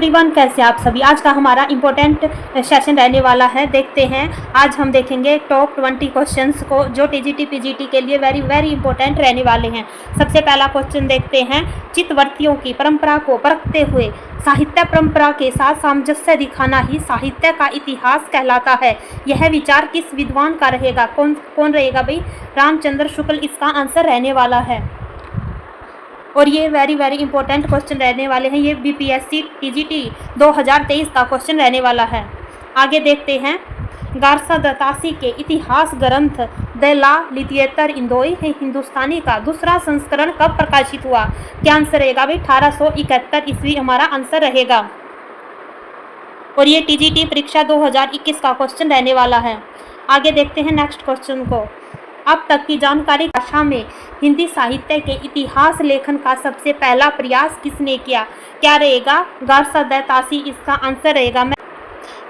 Everyone, कैसे आप सभी। आज का हमारा इम्पोर्टेंट सेशन रहने वाला है। देखते हैं, आज हम देखेंगे टॉप 20 क्वेश्चंस को जो टीजीटी पीजीटी के लिए वेरी वेरी इंपॉर्टेंट रहने वाले हैं। सबसे पहला क्वेश्चन देखते हैं। चित्तवर्तियों की परंपरा को परखते हुए साहित्य परंपरा के साथ सामंजस्य दिखाना ही साहित्य का इतिहास कहलाता है। यह विचार किस विद्वान का रहेगा? कौन रहेगा भाई? रामचंद्र शुक्ल इसका आंसर रहने वाला है। और ये वेरी वेरी इंपॉर्टेंट क्वेश्चन रहने वाले हैं। ये बीपीएससी टीजीटी 2023 का क्वेश्चन रहने वाला है। आगे देखते हैं। गारसा दत्तासी के इतिहास ग्रंथ द ला लिटरेचर इंदोई हिंदुस्तानी का दूसरा संस्करण कब प्रकाशित हुआ? क्या आंसर रहेगा भाई? 1871 ईस्वी हमारा आंसर रहेगा। और ये टीजीटी परीक्षा 2021 का क्वेश्चन रहने वाला है। आगे देखते हैं नेक्स्ट क्वेश्चन को। अब तक की जानकारी भाषा में हिंदी साहित्य के इतिहास लेखन का सबसे पहला प्रयास किसने किया? क्या रहेगा? गारसा दत्तासी इसका आंसर रहेगा।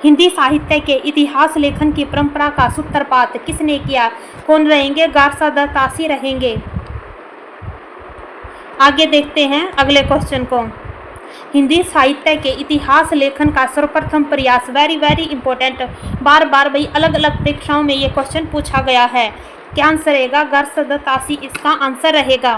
हिंदी साहित्य के इतिहास लेखन की परंपरा का सूत्रपात किसने किया? कौन रहेंगे? गारसा दत्तासी रहेंगे। आगे देखते हैं अगले क्वेश्चन को। हिंदी साहित्य के इतिहास लेखन का सर्वप्रथम प्रयास, वेरी वेरी इंपॉर्टेंट, बार बार भाई अलग अलग परीक्षाओं में ये क्वेश्चन पूछा गया है। क्या आंसर रहेगा? गारसा दत्तासी इसका आंसर रहेगा।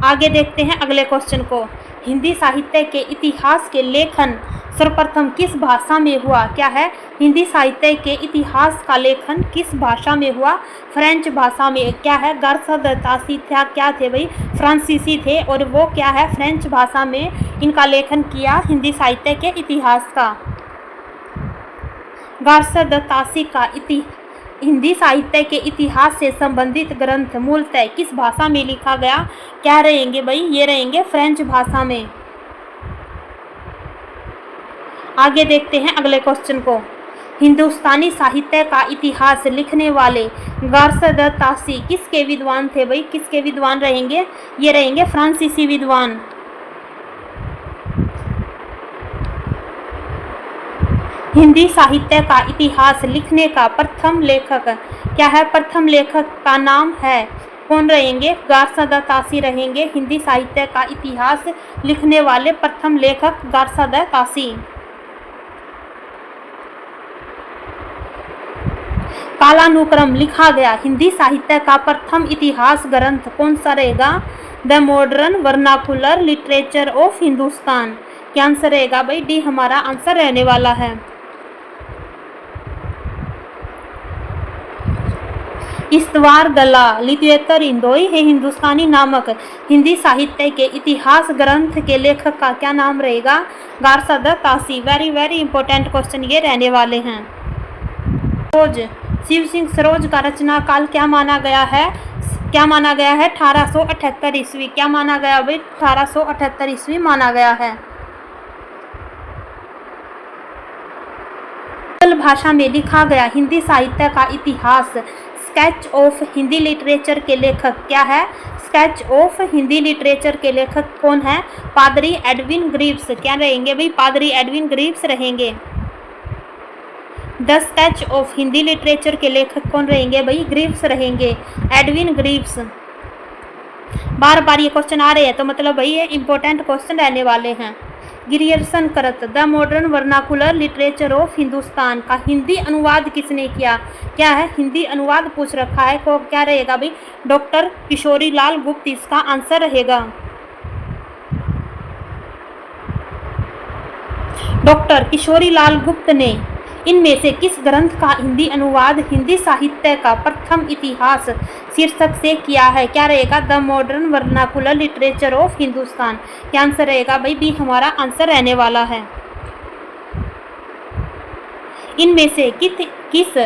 आगे देखते हैं अगले क्वेश्चन को। हिंदी साहित्य के इतिहास के लेखन सर्वप्रथम किस भाषा में हुआ? क्या है? हिंदी साहित्य के इतिहास का लेखन किस भाषा में हुआ? फ्रेंच भाषा में। क्या है? गारसा दत्तासी क्या थे भाई? फ्रांसीसी थे और वो क्या है? फ्रेंच भाषा में इनका लेखन किया हिंदी साहित्य के इतिहास का। गारसा दत्तासी का हिंदी साहित्य के इतिहास से संबंधित ग्रंथ मूलतः किस भाषा में लिखा गया? क्या रहेंगे भाई? ये रहेंगे फ्रेंच भाषा में। आगे देखते हैं अगले क्वेश्चन को। हिंदुस्तानी साहित्य का इतिहास लिखने वाले गारसा दत्तासी किसके विद्वान थे भाई? किसके विद्वान रहेंगे? ये रहेंगे फ्रांसीसी विद्वान। हिंदी साहित्य का इतिहास लिखने का प्रथम लेखक क्या है? प्रथम लेखक का नाम है, कौन रहेंगे? गारसा दत्तासी रहेंगे। हिंदी साहित्य का इतिहास लिखने वाले प्रथम लेखक गारसा दत्तासी। कालानुक्रम लिखा गया हिंदी साहित्य का प्रथम इतिहास ग्रंथ कौन सा रहेगा? The modern vernacular literature of Hindustan. क्या आंसर रहेगा भाई? डी हमारा आंसर रहने वाला है। इस्तवार गला लिटरेचर इंदोई है हिंदुस्तानी नामक हिंदी साहित्य के इतिहास ग्रंथ के लेखक का क्या नाम रहेगा? गारसा दत्तासी। वेरी वेरी इंपॉर्टेंट क्वेश्चन ये रहने वाले हैं। सरोज, शिव सिंह सरोज का रचना काल क्या माना गया है? क्या माना गया है? 1878 ईस्वी। क्या माना गया भाई? 1878 ईस्वी माना गया है। भाषा में लिखा गया हिंदी साहित्य का इतिहास स्केच ऑफ हिंदी लिटरेचर के लेखक क्या है? स्केच ऑफ हिंदी लिटरेचर के लेखक कौन है? पादरी एडविन ग्रीव्स। क्या रहेंगे भाई? पादरी एडविन ग्रीव्स रहेंगे। The sketch of Hindi literature के लेखक कौन रहेंगे भाई? ग्रीव्स रहेंगे, एडविन ग्रीव्स। बार बार ये क्वेश्चन आ रहे हैं तो मतलब भाई ये इंपॉर्टेंट क्वेश्चन रहने वाले हैं। गिरियर्सन करत the modern vernacular literature of Hindustan का हिंदी अनुवाद किसने किया? क्या है? हिंदी अनुवाद पूछ रखा है। को क्या रहेगा भाई? डॉक्टर किशोरी लाल गुप्त इसका आंसर रहेगा। डॉक्टर किशोरी लाल गुप्त ने इनमें से किस ग्रंथ का हिंदी अनुवाद हिंदी साहित्य का प्रथम इतिहास शीर्षक से किया है? क्या रहेगा? The modern vernacular literature of Hindustan. क्या आंसर रहेगा भाई? बी हमारा आंसर रहने वाला है। इनमें से किस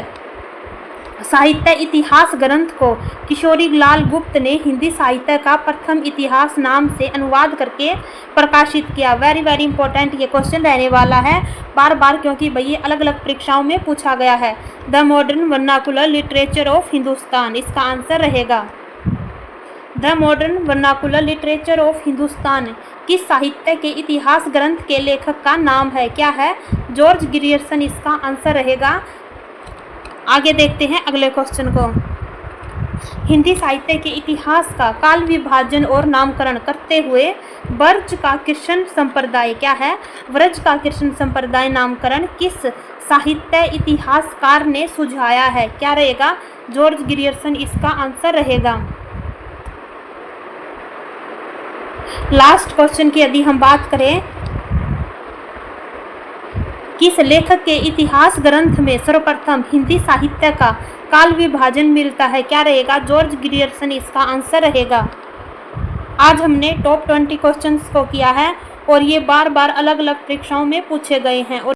साहित्य इतिहास ग्रंथ को किशोरी लाल गुप्त ने हिंदी साहित्य का प्रथम इतिहास नाम से अनुवाद करके प्रकाशित किया? वेरी वेरी इंपॉर्टेंट ये क्वेश्चन रहने वाला है बार बार, क्योंकि भाई ये अलग अलग परीक्षाओं में पूछा गया है। The modern vernacular literature of Hindustan इसका आंसर रहेगा। The modern vernacular literature of Hindustan किस साहित्य के इतिहास ग्रंथ के लेखक का नाम है? क्या है? जॉर्ज गिरियर्सन इसका आंसर रहेगा। आगे देखते हैं अगले क्वेश्चन को। हिंदी साहित्य के इतिहास का काल विभाजन और नामकरण करते हुए ब्रज का कृष्ण संप्रदाय क्या है? ब्रज का कृष्ण संप्रदाय नामकरण किस साहित्य इतिहासकार ने सुझाया है? क्या रहेगा? जॉर्ज ग्रियर्सन इसका आंसर रहेगा। लास्ट क्वेश्चन की यदि हम बात करें, किस लेखक के इतिहास ग्रंथ में सर्वप्रथम हिंदी साहित्य का काल विभाजन मिलता है? क्या रहेगा? जॉर्ज ग्रियर्सन इसका आंसर रहेगा। आज हमने टॉप 20 क्वेश्चंस को किया है और ये बार बार अलग अलग परीक्षाओं में पूछे गए हैं और